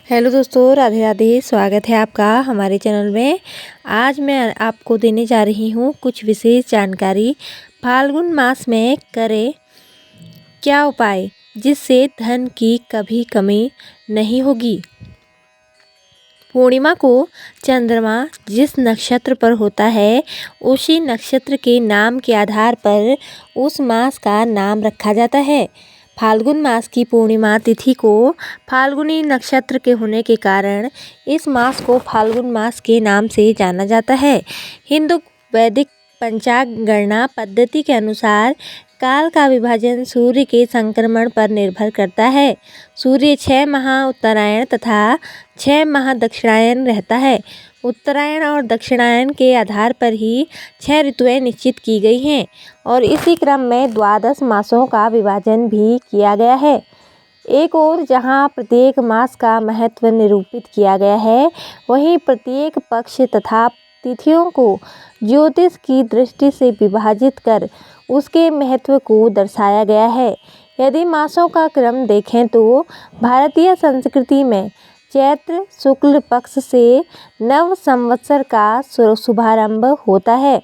Hello दोस्तों, राधे राधे। स्वागत है आपका हमारे चैनल में। आज मैं आपको देने जा रही हूँ कुछ विशेष जानकारी। फाल्गुन मास में करें क्या उपाय जिससे धन की कभी कमी नहीं होगी। पूर्णिमा को चंद्रमा जिस नक्षत्र पर होता है उसी नक्षत्र के नाम के आधार पर उस मास का नाम रखा जाता है। फाल्गुन मास की पूर्णिमा तिथि को फाल्गुनी नक्षत्र के होने के कारण इस मास को फाल्गुन मास के नाम से जाना जाता है। हिंदू वैदिक पंचांग गणना पद्धति के अनुसार काल का विभाजन सूर्य के संक्रमण पर निर्भर करता है। सूर्य 6 माह उत्तरायण तथा 6 माह दक्षिणायन रहता है। उत्तरायण और दक्षिणायन के आधार पर ही 6 ऋतुएं निश्चित की गई हैं और इसी क्रम में 12 मासों का विभाजन भी किया गया है। एक ओर जहां प्रत्येक मास का महत्व निरूपित किया गया है, वहीं प्रत्येक पक्ष तथा तिथियों को ज्योतिष की दृष्टि से विभाजित कर उसके महत्व को दर्शाया गया है। यदि मासों का क्रम देखें तो भारतीय संस्कृति में चैत्र शुक्ल पक्ष से नव संवत्सर का शुभारंभ होता है।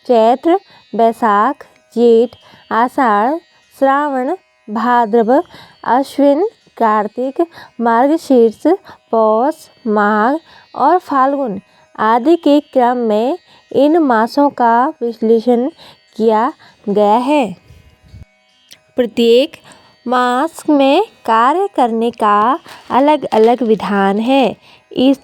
चैत्र, बैसाख, जेठ, आषाढ़, श्रावण, भाद्रव, अश्विन, कार्तिक, मार्गशीर्ष, पौष, माघ और फाल्गुन आदि के क्रम में इन मासों का विश्लेषण किया गया है। प्रत्येक मास में कार्य करने का अलग अलग विधान है। इस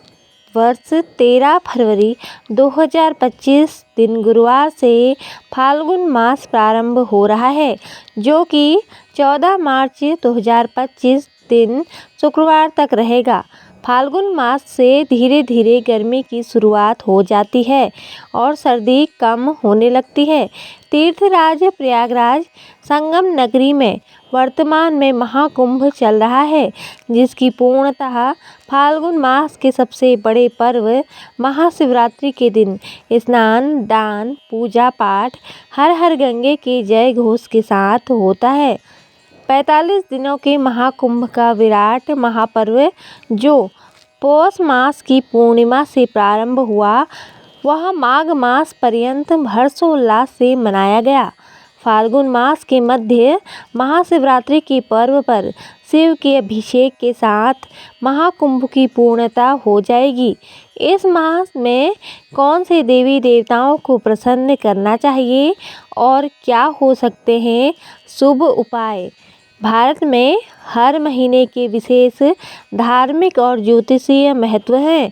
वर्ष 13 फरवरी 2025 दिन गुरुवार से फाल्गुन मास प्रारंभ हो रहा है, जो कि 14 मार्च 2025 दिन शुक्रवार तक रहेगा। फाल्गुन मास से धीरे धीरे गर्मी की शुरुआत हो जाती है और सर्दी कम होने लगती है। तीर्थराज प्रयागराज संगम नगरी में वर्तमान में महाकुंभ चल रहा है, जिसकी पूर्णतः फाल्गुन मास के सबसे बड़े पर्व महाशिवरात्रि के दिन स्नान, दान, पूजा पाठ, हर हर गंगे के जय घोष के साथ होता है। 45 दिनों के महाकुंभ का विराट महापर्व जो पौष मास की पूर्णिमा से प्रारंभ हुआ, वह माघ मास पर्यंत हर्षोल्लास से मनाया गया। फाल्गुन मास के मध्य महाशिवरात्रि के पर्व पर शिव के अभिषेक के साथ महाकुंभ की पूर्णता हो जाएगी। इस मास में कौन से देवी देवताओं को प्रसन्न करना चाहिए और क्या हो सकते हैं शुभ उपाय। भारत में हर महीने के विशेष धार्मिक और ज्योतिषीय महत्व हैं।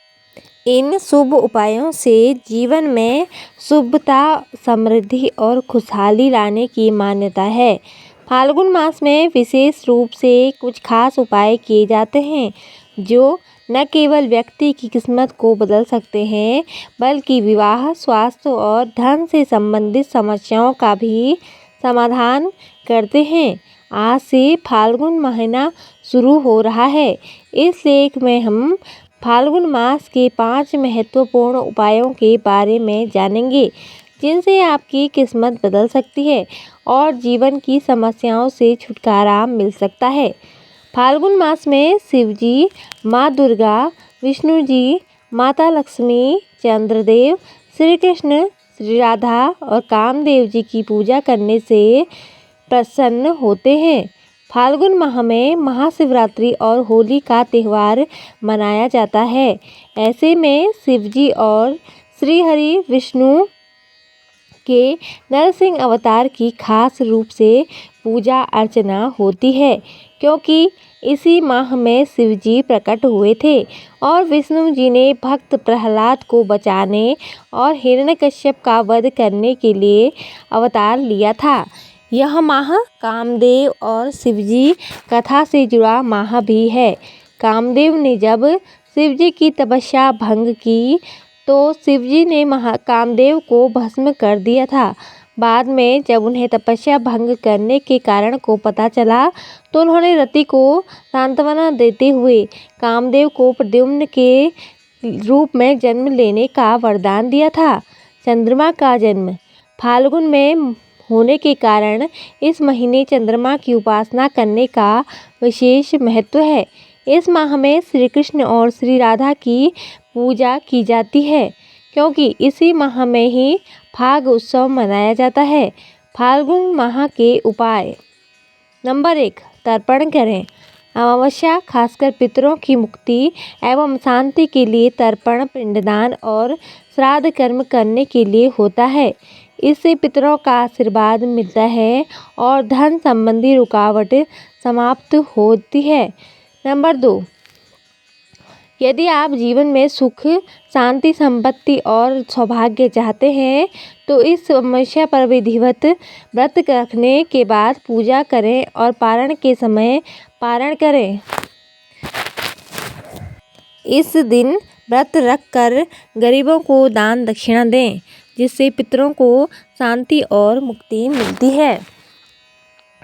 इन शुभ उपायों से जीवन में शुभता, समृद्धि और खुशहाली लाने की मान्यता है। फाल्गुन मास में विशेष रूप से कुछ खास उपाय किए जाते हैं, जो न केवल व्यक्ति की किस्मत को बदल सकते हैं, बल्कि विवाह, स्वास्थ्य और धन से संबंधित समस्याओं का भी समाधान करते हैं। आज से फाल्गुन महीना शुरू हो रहा है। इस लेख में हम फाल्गुन मास के 5 महत्वपूर्ण उपायों के बारे में जानेंगे, जिनसे आपकी किस्मत बदल सकती है और जीवन की समस्याओं से छुटकारा मिल सकता है। फाल्गुन मास में शिव जी, माँ दुर्गा, विष्णु जी, माता लक्ष्मी, चंद्रदेव, श्री कृष्ण, श्री राधा और कामदेव जी की पूजा करने से प्रसन्न होते हैं। फाल्गुन माह में महाशिवरात्रि और होली का त्यौहार मनाया जाता है। ऐसे में शिवजी और श्री हरि विष्णु के नरसिंह अवतार की खास रूप से पूजा अर्चना होती है, क्योंकि इसी माह में शिवजी प्रकट हुए थे और विष्णु जी ने भक्त प्रहलाद को बचाने और हिरण्यकश्यप का वध करने के लिए अवतार लिया था। यह माह कामदेव और शिवजी कथा से जुड़ा माह भी है। कामदेव ने जब शिवजी की तपस्या भंग की तो शिवजी ने कामदेव को भस्म कर दिया था। बाद में जब उन्हें तपस्या भंग करने के कारण को पता चला तो उन्होंने रति को सांत्वना देते हुए कामदेव को प्रद्युम्न के रूप में जन्म लेने का वरदान दिया था। चंद्रमा का जन्म फाल्गुन में होने के कारण इस महीने चंद्रमा की उपासना करने का विशेष महत्व है। इस माह में श्री कृष्ण और श्री राधा की पूजा की जाती है, क्योंकि इसी माह में ही फाग उत्सव मनाया जाता है। फाल्गुन माह के उपाय। नंबर 1, तर्पण करें। अमावस्या खासकर पितरों की मुक्ति एवं शांति के लिए तर्पण, पिंडदान और श्राद्ध कर्म करने के लिए होता है। इससे पितरों का आशीर्वाद मिलता है और धन संबंधी रुकावट समाप्त होती है। नंबर 2, यदि आप जीवन में सुख, शांति, संपत्ति और सौभाग्य चाहते हैं तो इस समस्या पर विधिवत व्रत रखने के बाद पूजा करें और पारण के समय पारण करें। इस दिन व्रत रखकर गरीबों को दान दक्षिणा दें, जिससे पितरों को शांति और मुक्ति मिलती है।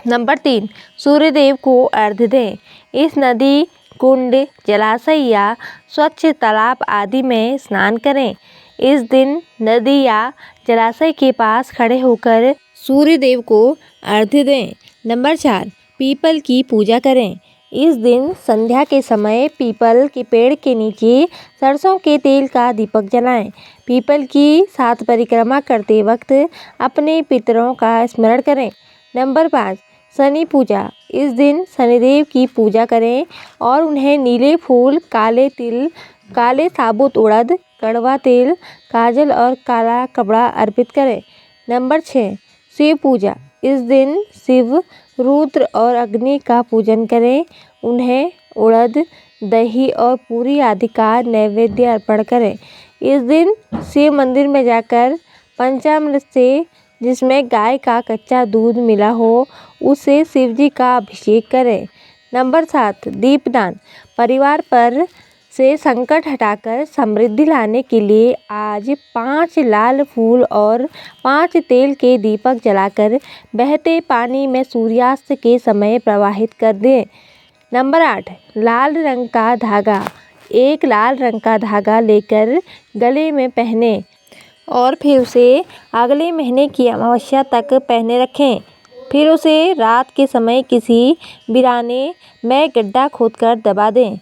नंबर 3, सूर्यदेव को अर्घ्य दें। इस नदी, कुंड, जलाशय या स्वच्छ तालाब आदि में स्नान करें। इस दिन नदी या जलाशय के पास खड़े होकर सूर्यदेव को अर्घ्य दें। नंबर 4, पीपल की पूजा करें। इस दिन संध्या के समय पीपल के पेड़ के नीचे सरसों के तेल का दीपक जलाएं। पीपल की 7 परिक्रमा करते वक्त अपने पितरों का स्मरण करें। नंबर 5, शनि पूजा। इस दिन शनिदेव की पूजा करें और उन्हें नीले फूल, काले तिल, काले साबुत उड़द, कड़वा तेल, काजल और काला कपड़ा अर्पित करें। नंबर 6, शिव पूजा। इस दिन शिव, रुद्र और अग्नि का पूजन करें। उन्हें उड़द, दही और पूरी आदि का नैवेद्य अर्पण करें। इस दिन शिव मंदिर में जाकर पंचामृत से, जिसमें गाय का कच्चा दूध मिला हो, उससे शिवजी का अभिषेक करें। नंबर 7, दीपदान। परिवार पर से संकट हटाकर समृद्धि लाने के लिए आज 5 लाल फूल और 5 तेल के दीपक जलाकर बहते पानी में सूर्यास्त के समय प्रवाहित कर दें। नंबर 8, लाल रंग का धागा। एक लाल रंग का धागा लेकर गले में पहने और फिर उसे अगले महीने की अमावस्या तक पहने रखें। फिर उसे रात के समय किसी वीराने में गड्ढा खोदकर दबा दें।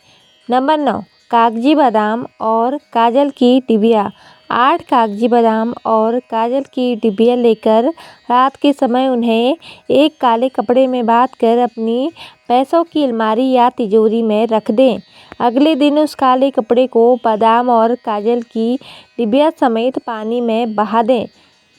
नंबर 9, कागजी बादाम और काजल की डिबिया। 8 कागजी बादाम और काजल की डिबिया लेकर रात के समय उन्हें एक काले कपड़े में बांधकर अपनी पैसों की अलमारी या तिजोरी में रख दें। अगले दिन उस काले कपड़े को बादाम और काजल की डिबिया समेत पानी में बहा दें।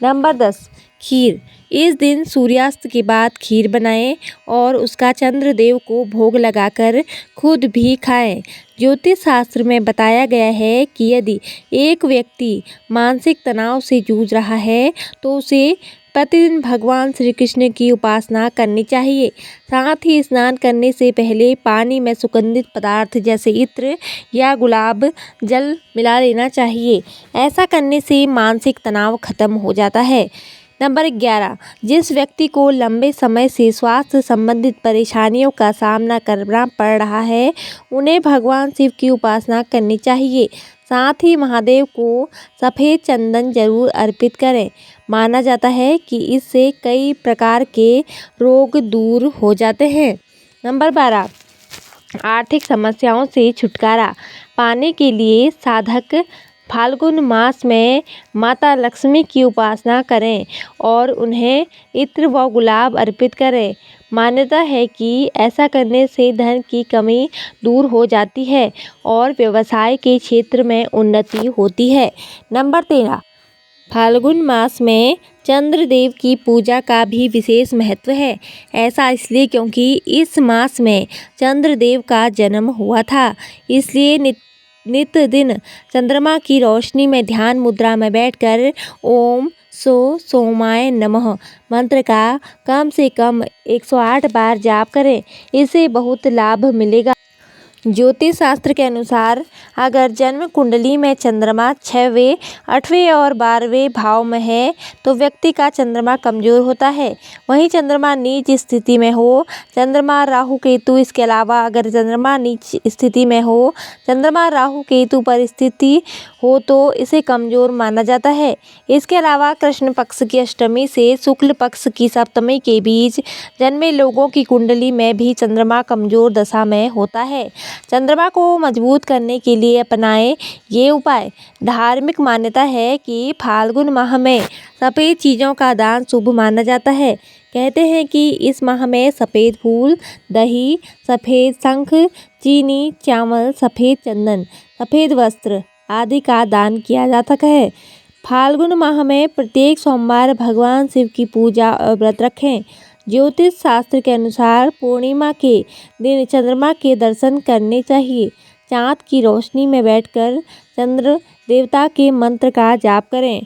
नंबर 10, खीर। इस दिन सूर्यास्त के बाद खीर बनाएं और उसका चंद्रदेव को भोग लगाकर खुद भी खाएं। ज्योतिष शास्त्र में बताया गया है कि यदि एक व्यक्ति मानसिक तनाव से जूझ रहा है तो उसे प्रतिदिन भगवान श्री कृष्ण की उपासना करनी चाहिए। साथ ही स्नान करने से पहले पानी में सुगंधित पदार्थ जैसे इत्र या गुलाब जल मिला लेना चाहिए। ऐसा करने से मानसिक तनाव खत्म हो जाता है। नंबर 11, जिस व्यक्ति को लंबे समय से स्वास्थ्य संबंधित परेशानियों का सामना करना पड़ रहा है, उन्हें भगवान शिव की उपासना करनी चाहिए। साथ ही महादेव को सफ़ेद चंदन जरूर अर्पित करें। माना जाता है कि इससे कई प्रकार के रोग दूर हो जाते हैं। नंबर 12, आर्थिक समस्याओं से छुटकारा पाने के लिए साधक फाल्गुन मास में माता लक्ष्मी की उपासना करें और उन्हें इत्र व गुलाब अर्पित करें। मान्यता है कि ऐसा करने से धन की कमी दूर हो जाती है और व्यवसाय के क्षेत्र में उन्नति होती है। नंबर 13, फाल्गुन मास में चंद्रदेव की पूजा का भी विशेष महत्व है। ऐसा इसलिए क्योंकि इस मास में चंद्रदेव का जन्म हुआ था। इसलिए नित दिन चंद्रमा की रोशनी में ध्यान मुद्रा में बैठकर ओम सोमाय नमः मंत्र का कम से कम 108 बार जाप करें। इससे बहुत लाभ मिलेगा। ज्योतिष शास्त्र के अनुसार अगर जन्म कुंडली में चंद्रमा 6वें, 8वें और 12वें भाव में है तो व्यक्ति का चंद्रमा कमजोर होता है। वहीं चंद्रमा नीच स्थिति में हो, चंद्रमा राहु केतु, इसके अलावा अगर चंद्रमा नीच स्थिति में हो, चंद्रमा राहु केतु पर स्थिति हो तो इसे कमजोर माना जाता है। इसके अलावा कृष्ण पक्ष की अष्टमी से शुक्ल पक्ष की सप्तमी के बीच जन्मे लोगों की कुंडली में भी चंद्रमा कमजोर दशा में होता है। चंद्रमा को मजबूत करने के लिए अपनाएं ये उपाय। धार्मिक मान्यता है कि फाल्गुन माह में सफ़ेद चीज़ों का दान शुभ माना जाता है। कहते हैं कि इस माह में सफ़ेद फूल, दही, सफ़ेद शंख, चीनी, चावल, सफ़ेद चंदन, सफ़ेद वस्त्र आदि का दान किया जाता है। फाल्गुन माह में प्रत्येक सोमवार भगवान शिव की पूजा और व्रत रखें। ज्योतिष शास्त्र के अनुसार पूर्णिमा के दिन चंद्रमा के दर्शन करने चाहिए। चाँद की रोशनी में बैठकर चंद्र देवता के मंत्र का जाप करें।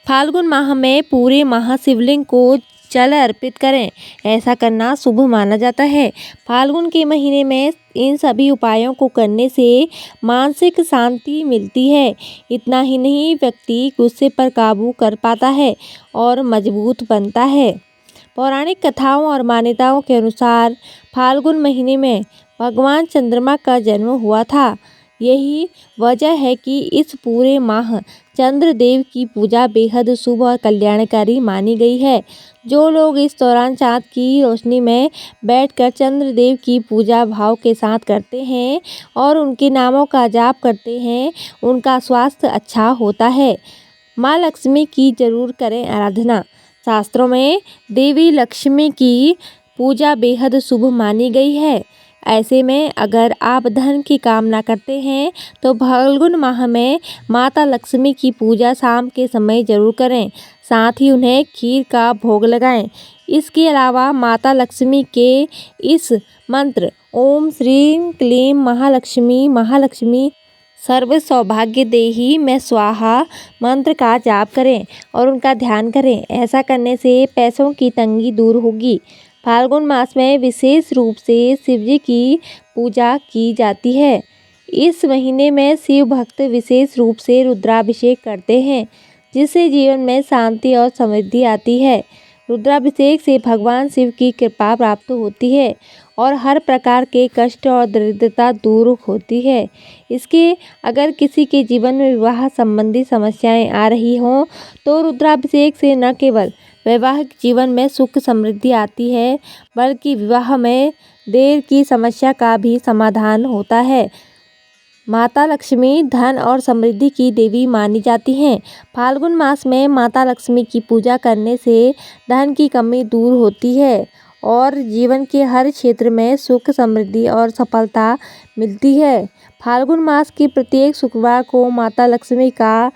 फाल्गुन माह में पूरे माह शिवलिंग को जल अर्पित करें। ऐसा करना शुभ माना जाता है। फाल्गुन के महीने में इन सभी उपायों को करने से मानसिक शांति मिलती है। इतना ही नहीं, व्यक्ति गुस्से पर काबू कर पाता है और मजबूत बनता है। पौराणिक कथाओं और मान्यताओं के अनुसार फाल्गुन महीने में भगवान चंद्रमा का जन्म हुआ था। यही वजह है कि इस पूरे माह चंद्रदेव की पूजा बेहद शुभ और कल्याणकारी मानी गई है। जो लोग इस दौरान चाँद की रोशनी में बैठकर चंद्रदेव की पूजा भाव के साथ करते हैं और उनके नामों का जाप करते हैं, उनका स्वास्थ्य अच्छा होता है। माँ लक्ष्मी की जरूर करें आराधना। शास्त्रों में देवी लक्ष्मी की पूजा बेहद शुभ मानी गई है। ऐसे में अगर आप धन की कामना करते हैं तो फाल्गुन माह में माता लक्ष्मी की पूजा शाम के समय जरूर करें। साथ ही उन्हें खीर का भोग लगाएं। इसके अलावा माता लक्ष्मी के इस मंत्र ओम श्रीं क्लीं महालक्ष्मी महालक्ष्मी सर्व सौभाग्य देही में स्वाहा मंत्र का जाप करें और उनका ध्यान करें। ऐसा करने से पैसों की तंगी दूर होगी। फाल्गुन मास में विशेष रूप से शिवजी की पूजा की जाती है। इस महीने में शिव भक्त विशेष रूप से रुद्राभिषेक करते हैं, जिससे जीवन में शांति और समृद्धि आती है। रुद्राभिषेक से भगवान शिव की कृपा प्राप्त होती है और हर प्रकार के कष्ट और दरिद्रता दूर होती है। इसके अगर किसी के जीवन में विवाह संबंधी समस्याएं आ रही हों तो रुद्राभिषेक से न केवल वैवाहिक जीवन में सुख समृद्धि आती है, बल्कि विवाह में देर की समस्या का भी समाधान होता है। माता लक्ष्मी धन और समृद्धि की देवी मानी जाती हैं। फाल्गुन मास में माता लक्ष्मी की पूजा करने से धन की कमी दूर होती है और जीवन के हर क्षेत्र में सुख समृद्धि और सफलता मिलती है। फाल्गुन मास के प्रत्येक शुक्रवार को माता लक्ष्मी का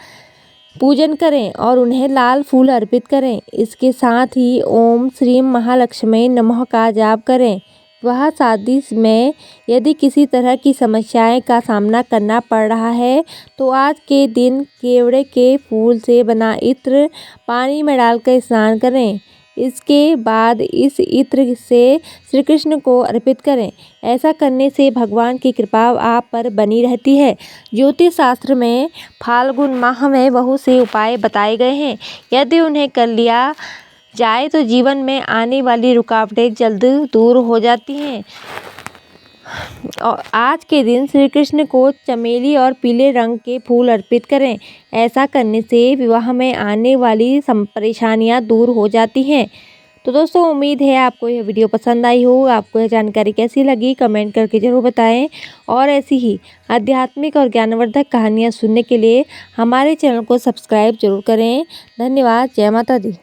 पूजन करें और उन्हें लाल फूल अर्पित करें। इसके साथ ही ओम श्रीं महालक्ष्मी नमः का जाप करें। वह शादी में यदि किसी तरह की समस्याएं का सामना करना पड़ रहा है तो आज के दिन केवड़े के फूल से बना इत्र पानी में डालकर स्नान करें। इसके बाद इस इत्र से श्री कृष्ण को अर्पित करें। ऐसा करने से भगवान की कृपा आप पर बनी रहती है। ज्योतिष शास्त्र में फाल्गुन माह में बहुत से उपाय बताए गए हैं। यदि उन्हें कर लिया जाए तो जीवन में आने वाली रुकावटें जल्द दूर हो जाती हैं। और आज के दिन श्री कृष्ण को चमेली और पीले रंग के फूल अर्पित करें। ऐसा करने से विवाह में आने वाली परेशानियां दूर हो जाती हैं। तो दोस्तों, उम्मीद है आपको यह वीडियो पसंद आई हो। आपको यह जानकारी कैसी लगी कमेंट करके ज़रूर बताएं और ऐसी ही आध्यात्मिक और ज्ञानवर्धक कहानियाँ सुनने के लिए हमारे चैनल को सब्सक्राइब जरूर करें। धन्यवाद। जय माता दी।